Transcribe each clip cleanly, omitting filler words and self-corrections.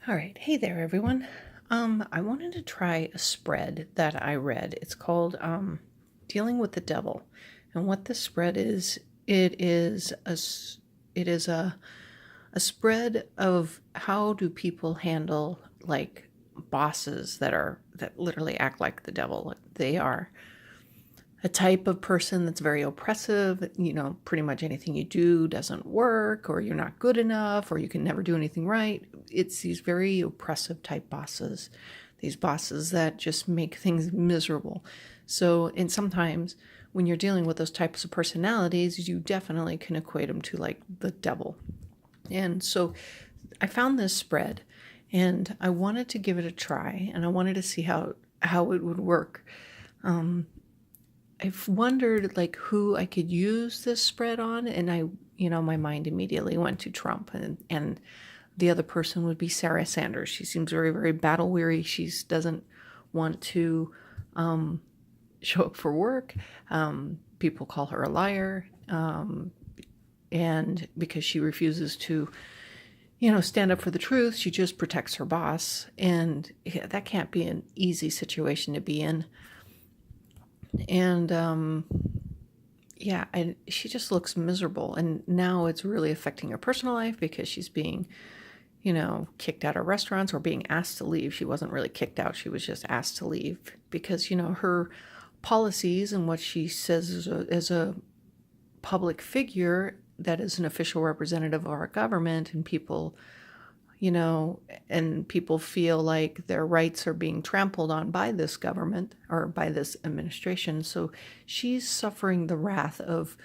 All right. Hey there, everyone. I wanted to try a spread that I read. It's called Dealing with the Devil. And what this spread is, it is a spread of how do people handle like bosses that literally act like the devil. They are a type of person that's very oppressive. Pretty much anything you do doesn't work, or you're not good enough, or you can never do anything right. It's these very oppressive type bosses, these bosses that just make things miserable. And sometimes when you're dealing with those types of personalities, you definitely can equate them to like the devil. And so I found this spread and I wanted to give it a try, and I wanted to see how it would work. I've wondered like who I could use this spread on, and my mind immediately went to Trump, and the other person would be Sarah Sanders. She seems very, very battle weary. She doesn't want to show up for work. People call her a liar, and because she refuses to, stand up for the truth, she just protects her boss, and that can't be an easy situation to be in. And she just looks miserable, and now it's really affecting her personal life because she's being kicked out of restaurants or being asked to leave. She wasn't really kicked out, she was just asked to leave because her policies and what she says as a public figure that is an official representative of our government, and people feel like their rights are being trampled on by this government or by this administration. So she's suffering the wrath of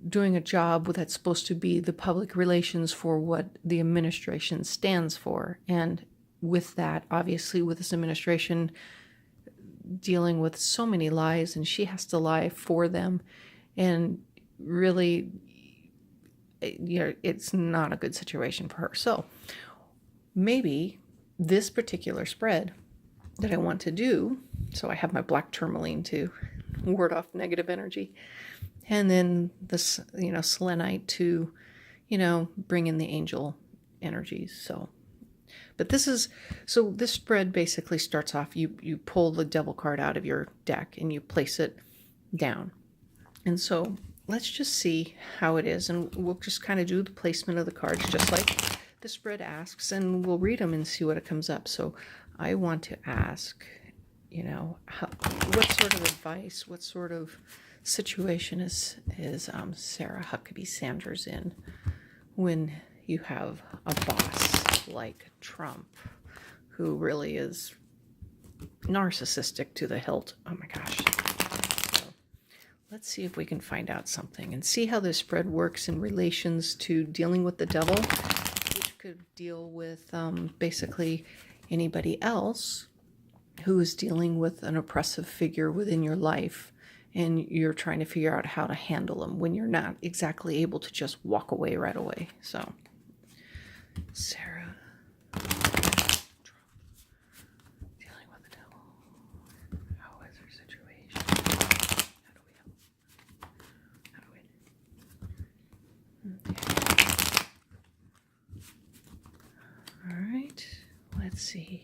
doing a job that's supposed to be the public relations for what the administration stands for. And with that, obviously, with this administration dealing with so many lies, and she has to lie for them. And really, it's not a good situation for her. So maybe this particular spread that I want to do, so I have my black tourmaline to ward off negative energy, and then this, selenite to, bring in the angel energies. This spread basically starts off, you pull the devil card out of your deck and you place it down. And so let's just see how it is, and we'll just kind of do the placement of the cards just like the spread asks, and we'll read them and see what it comes up. So I want to ask, what sort of advice, what sort of situation is Sarah Huckabee Sanders in when you have a boss like Trump, who really is narcissistic to the hilt. Oh my gosh. So let's see if we can find out something and see how this spread works in relations to dealing with the devil, which could deal with basically anybody else who is dealing with an oppressive figure within your life, and you're trying to figure out how to handle them when you're not exactly able to just walk away right away. So, Sarah, Trump, dealing with the devil. How is her situation? How do we help? How do we? Okay. All right. Let's see.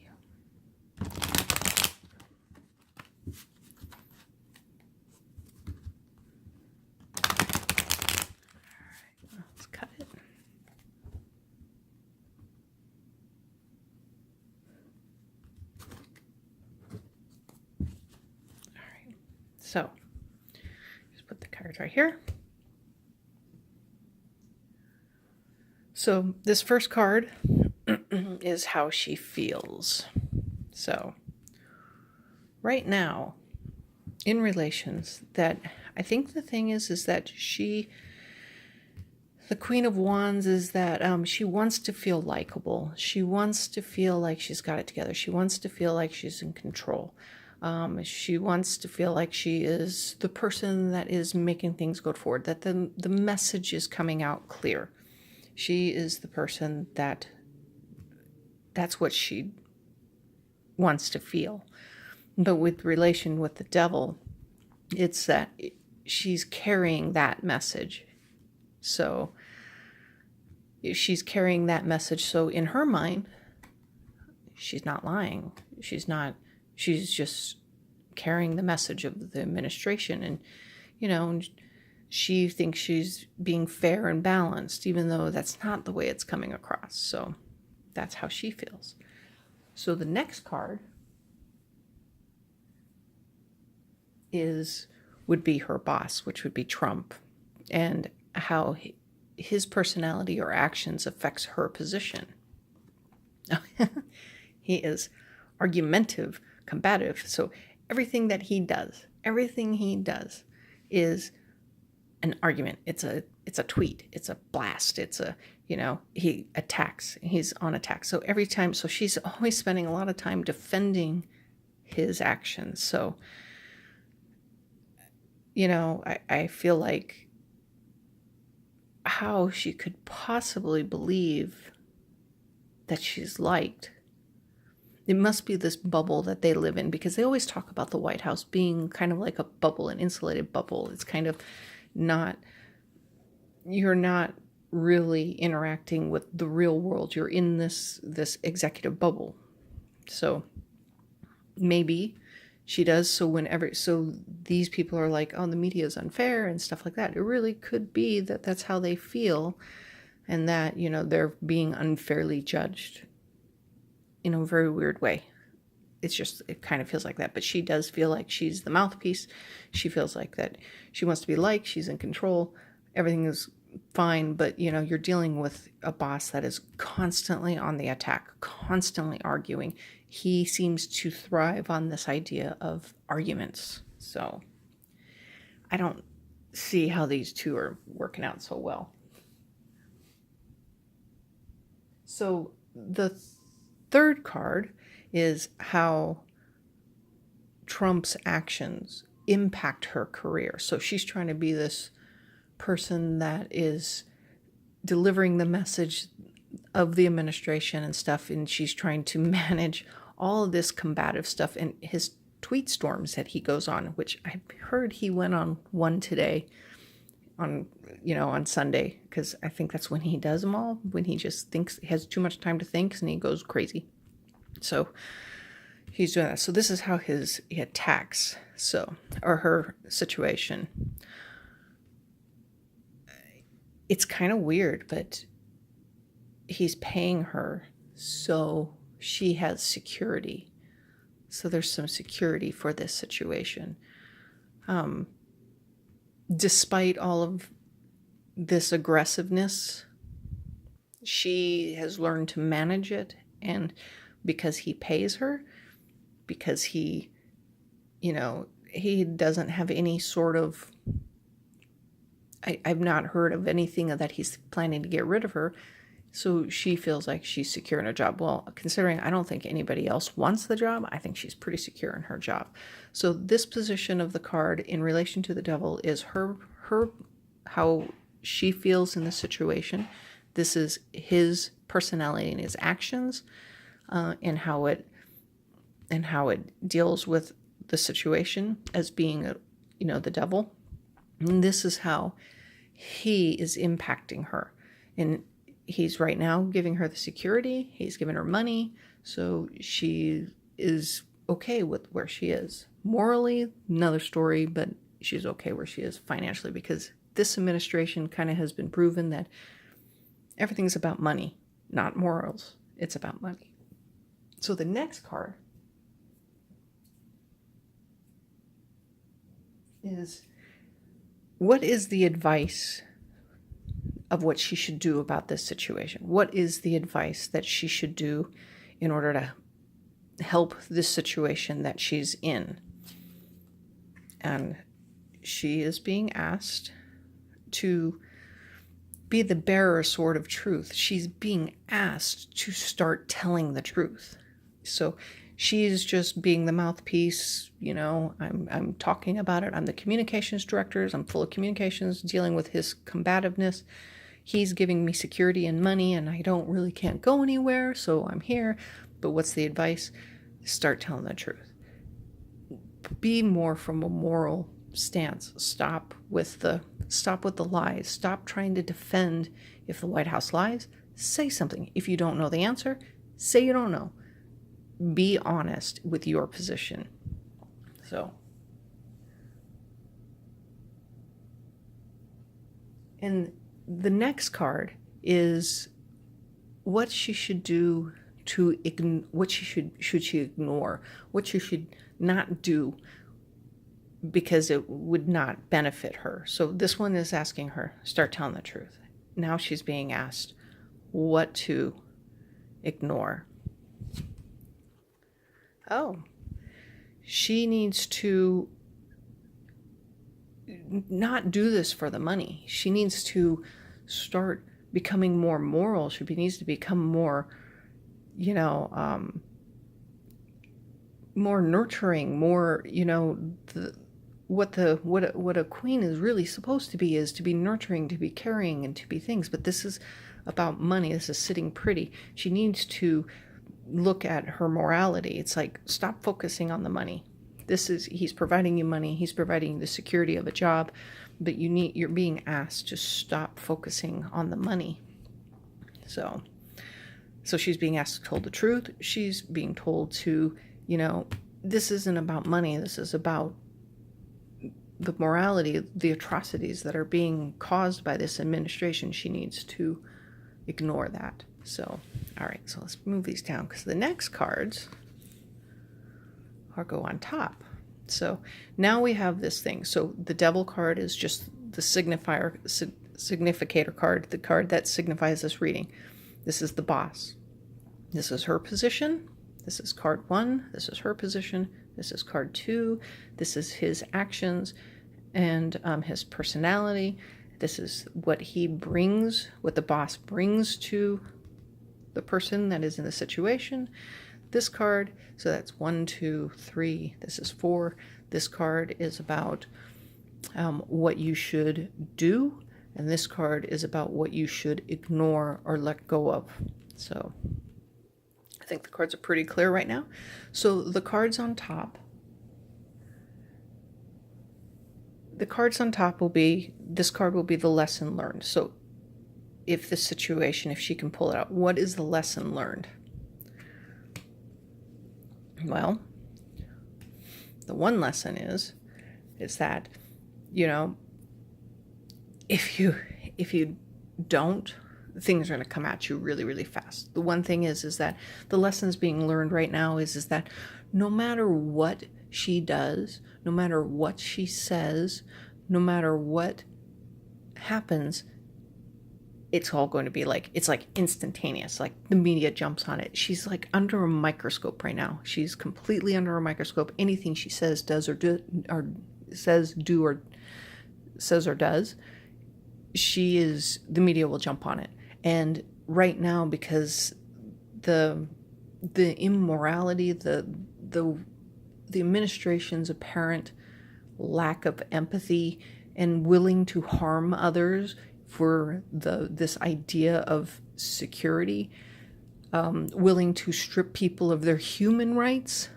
So, just put the cards right here. So, this first card is how she feels. So, right now, in relations, that I think the thing is that the Queen of Wands is that she wants to feel likable. She wants to feel like she's got it together. She wants to feel like she's in control. She wants to feel like she is the person that is making things go forward, that the message is coming out clear. She is the person that's what she wants to feel. But with relation with the devil, it's that she's carrying that message. So she's carrying that message. So in her mind, she's not lying. She's just carrying the message of the administration. And, she thinks she's being fair and balanced, even though that's not the way it's coming across. So that's how she feels. So the next card would be her boss, which would be Trump, and how his personality or actions affects her position. He is argumentative, combative. So everything he does is an argument. It's a tweet. It's a blast. It's he attacks. He's on attack. So every time, so she's always spending a lot of time defending his actions. So, I feel like how she could possibly believe that she's liked. It must be this bubble that they live in, because they always talk about the White House being kind of like a bubble, an insulated bubble. It's kind of you're not really interacting with the real world. You're in this executive bubble. So maybe she does. So these people are like, oh, the media is unfair and stuff like that. It really could be that that's how they feel, and that, they're being unfairly judged in a very weird way. It kind of feels like that. But she does feel like she's the mouthpiece. She feels like that she wants to be liked. She's in control. Everything is fine. But, you're dealing with a boss that is constantly on the attack, constantly arguing. He seems to thrive on this idea of arguments. So I don't see how these two are working out so well. So the third card is how Trump's actions impact her career. So she's trying to be this person that is delivering the message of the administration and stuff, and she's trying to manage all of this combative stuff and his tweet storms that he goes on, which I heard he went on one today on Sunday, because I think that's when he does them all, when he just thinks, he has too much time to think, and he goes crazy. So he's doing that. So this is how he attacks, or her situation. It's kind of weird, but he's paying her so she has security. So there's some security for this situation. Despite all of this aggressiveness, she has learned to manage it, and because he pays her, because he doesn't have any sort of, I've not heard of anything that he's planning to get rid of her. So she feels like she's secure in her job. Well, considering I don't think anybody else wants the job, I think she's pretty secure in her job. So this position of the card in relation to the devil is her how she feels in the situation. This is his personality and his actions, and how it deals with the situation as being the devil. And this is how he is impacting her. And he's right now giving her the security. He's giving her money. So she is okay with where she is. Morally, another story, but she's okay where she is financially, because this administration kind of has been proven that everything's about money, not morals. It's about money. So the next card is, what is the advice of what she should do about this situation? What is the advice that she should do in order to help this situation that she's in? And she is being asked to be the bearer sword of truth. She's being asked to start telling the truth. So she's just being the mouthpiece. I'm talking about it. I'm the communications director. I'm full of communications, dealing with his combativeness. He's giving me security and money, and I can't go anywhere, so I'm here. But what's the advice? Start telling the truth. Be more from a moral stance. Stop with the lies. Stop trying to defend. If the White House lies, say something. If you don't know the answer, say you don't know. be honest with your position. So, and the next card is what she should do to what should she ignore, what she should not do because it would not benefit her. So this one is asking her, start telling the truth. Now she's being asked what to ignore. Oh, she needs to not do this for the money. She needs to start becoming more moral. She needs to become more, more nurturing, more, what a queen is really supposed to be is to be nurturing, to be caring, and to be things. But this is about money. This is sitting pretty. She needs to look at her morality. It's like, stop focusing on the money. He's providing you money. He's providing you the security of a job, but you're being asked to stop focusing on the money. So she's being asked to tell the truth. She's being told to, this isn't about money. This is about the morality, the atrocities that are being caused by this administration. She needs to ignore that. So, all right, so let's move these down because the next cards go on top. So now we have this thing. So the devil card is just the significator card, the card that signifies this reading. This is the boss. This is her position. This is card 1. This is her position. This is card 2. This is his actions and his personality. This is what he brings, what the boss brings to the person that is in the situation. This card, so that's 1, 2, 3. This is 4. This card is about what you should do, and this card is about what you should ignore or let go of. So I think the cards are pretty clear right now. So the cards on top will be, this card will be the lesson learned. So if the situation, if she can pull it out, what is the lesson learned? Well, the one lesson is that, if you don't, things are going to come at you really, really fast. The one thing is that the lessons being learned right now is that no matter what she does, no matter what she says, no matter what happens, it's all going to be it's like instantaneous. Like the media jumps on it. She's like under a microscope right now. She's completely under a microscope. Anything she says, does, or says, does, the media will jump on it. And right now, because the immorality, the administration's apparent lack of empathy and willing to harm others for this idea of security, willing to strip people of their human rights,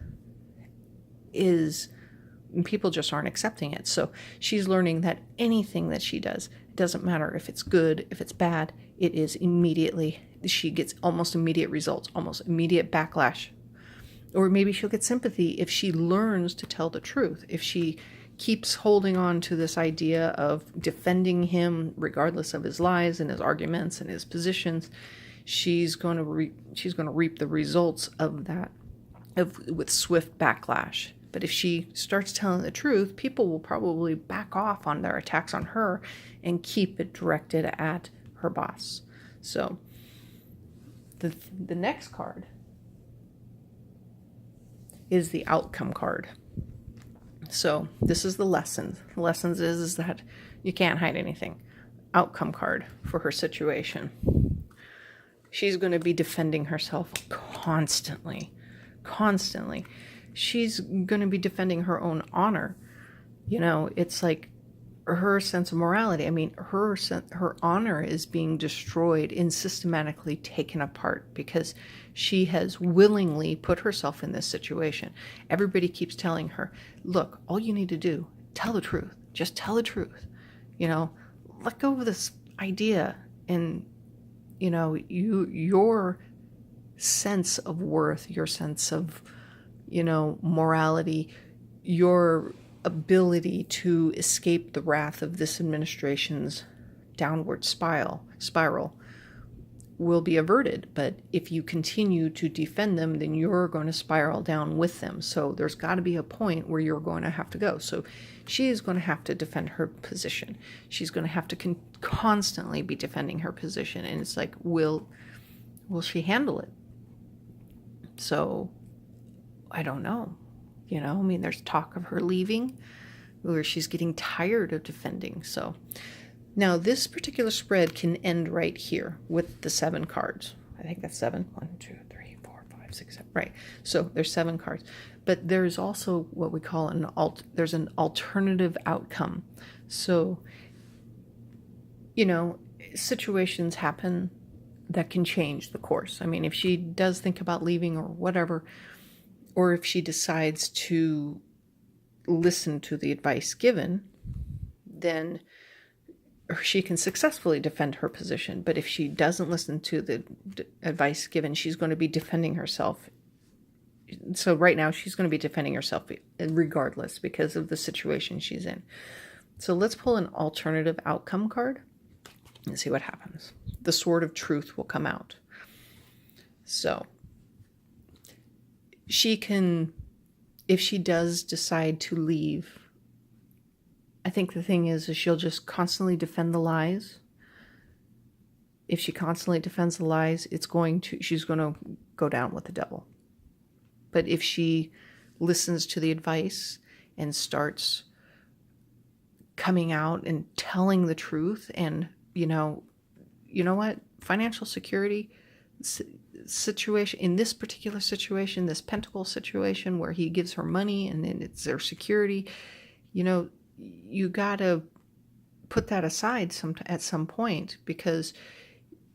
people just aren't accepting it. So she's learning that anything that she does, it doesn't matter if it's good, if it's bad, it is immediately, she gets almost immediate results, almost immediate backlash. Or maybe she'll get sympathy if she learns to tell the truth, if she keeps holding on to this idea of defending him regardless of his lies and his arguments and his positions. She's going to reap the results of that with swift backlash. But if she starts telling the truth, people will probably back off on their attacks on her and keep it directed at her boss. So the next card is the outcome card. So this is the lesson. The lessons is that you can't hide anything. Outcome card for her situation. She's going to be defending herself constantly. She's going to be defending her own honor. It's like her sense of morality. I mean, her honor is being destroyed and systematically taken apart because she has willingly put herself in this situation. Everybody keeps telling her, look, all you need to do, tell the truth. Just tell the truth. Let go of this idea. And, your sense of worth, your sense of, morality, your ability to escape the wrath of this administration's downward spiral will be averted. But if you continue to defend them, then you're going to spiral down with them. So there's got to be a point where you're going to have to go. So she is going to have to defend her position. She's going to have to constantly be defending her position. And it's like, will she handle it? So I don't know. There's talk of her leaving, or she's getting tired of defending. So now this particular spread can end right here with the 7 cards. I think that's 7. 1, 2, 3, 4, 5, 6, 7. Right. So there's 7 cards. But there's also what we call there's an alternative outcome. So, situations happen that can change the course. I mean, if she does think about leaving or whatever, or if she decides to listen to the advice given, then she can successfully defend her position. But if she doesn't listen to the advice given, she's going to be defending herself. So right now she's going to be defending herself regardless because of the situation she's in. So let's pull an alternative outcome card and see what happens. The Sword of Truth will come out. So she can, if she does decide to leave, I think the thing is she'll just constantly defend the lies. If she constantly defends the lies, she's going to go down with the devil. But if she listens to the advice and starts coming out and telling the truth, and you know what, financial security situation, in this particular situation, this pentacle situation where he gives her money and then it's their security, you gotta put that aside at some point, because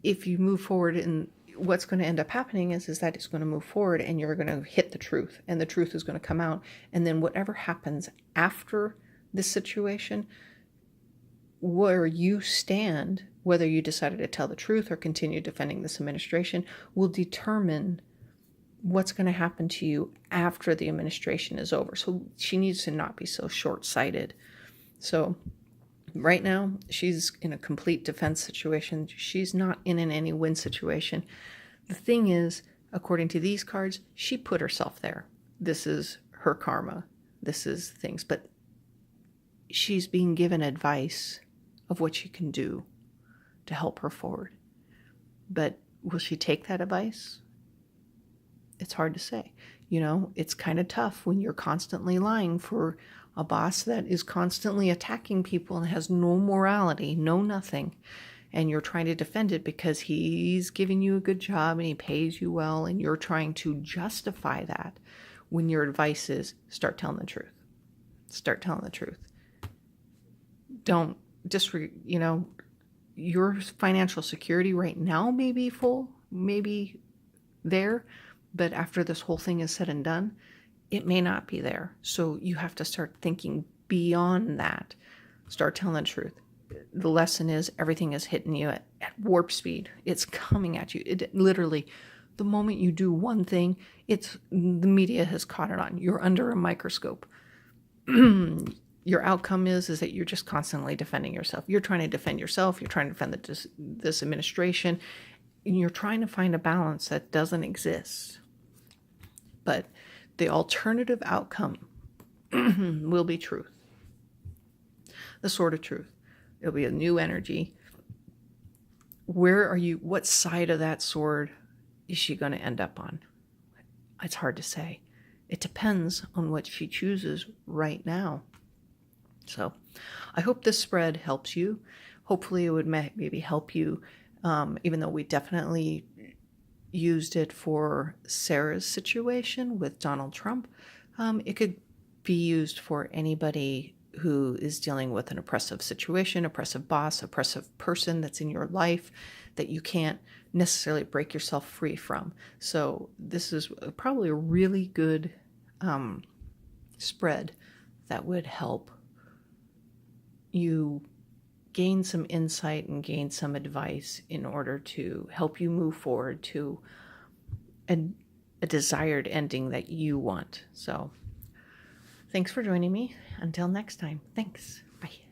if you move forward, and what's going to end up happening is that it's going to move forward and you're going to hit the truth, and the truth is going to come out, and then whatever happens after this situation, where you stand, whether you decided to tell the truth or continue defending this administration, will determine what's going to happen to you after the administration is over. So she needs to not be so short-sighted. So right now, she's in a complete defense situation. She's not in an any win situation. The thing is, according to these cards, she put herself there. This is her karma. This is things. But she's being given advice of what she can do to help her forward. But will she take that advice? It's hard to say. It's kind of tough when you're constantly lying for a boss that is constantly attacking people and has no morality, no nothing, and you're trying to defend it because he's giving you a good job and he pays you well, and you're trying to justify that when your advice is start telling the truth. Start telling the truth. Don't your financial security right now may be full, maybe there, but after this whole thing is said and done, it may not be there. So you have to start thinking beyond that. Start telling the truth. The lesson is everything is hitting you at warp speed. It's coming at you. It literally, the moment you do one thing, the media has caught it on. You're under a microscope. Your outcome is that you're just constantly defending yourself. You're trying to defend yourself. You're trying to defend this administration. And you're trying to find a balance that doesn't exist. But the alternative outcome will be truth. The Sword of Truth. It'll be a new energy. Where are you? What side of that sword is she going to end up on? It's hard to say. It depends on what she chooses right now. So I hope this spread helps you. Hopefully it would maybe help you, even though we definitely used it for Sarah's situation with Donald Trump. It could be used for anybody who is dealing with an oppressive situation, oppressive boss, oppressive person that's in your life that you can't necessarily break yourself free from. So this is probably a really good spread that would help you gain some insight and gain some advice in order to help you move forward to a desired ending that you want. So thanks for joining me. Until next time. Thanks. Bye.